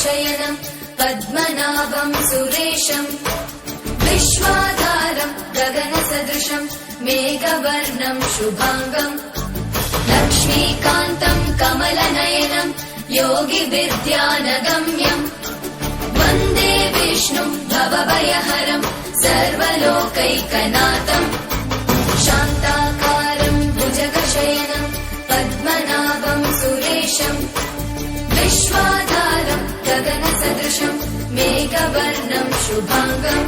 भुजगशयनं पद्मनाभं सुरेशं विश्वाधारं गगनसदृशं मेघवर्णं शुभांगं लक्ष्मीकान्तं कमलनयनं योगिविद्यानगम्यं वन्दे विष्णुं भवभयहरं सर्वलोकैकनाथं शान्ताकारं भुजगशयनं पद्मनाभं सुरेशं विश्वाधारं गगनसदृशं मेघवर्णं शुभांगं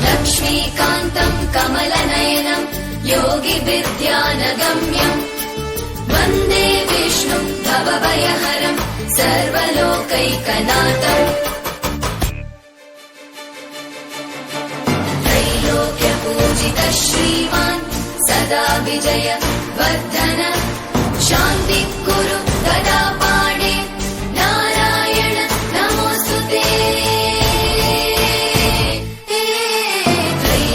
लक्ष्मीकान्तं कमलनयनं योगिविद्यानगम्यं वन्दे विष्णुं भवभयहरं सर्वलोकैकनाथम् त्रैलोक्यपूजितः श्रीमान् सदा विजय वर्धन शान्तिः कुरु गदा पाणे नारायण नमोऽस्तुते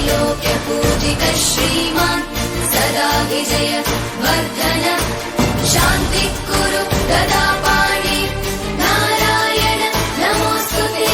त्रैलोक्यपूजितः श्रीमान् सदा विजय वर्धन शान्तिः कुरु गदा पाणे नारायण नमोऽस्तुते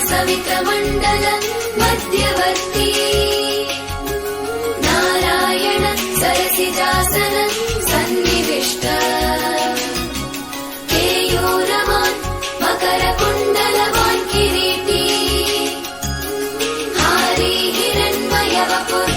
सवित्रमण्डल मध्यवर्ती नारायण सरसिजासन सन्निविष्ट केयूरवान् मकरकुण्डलवान् किरीटी हारी हिरण्मयवपुः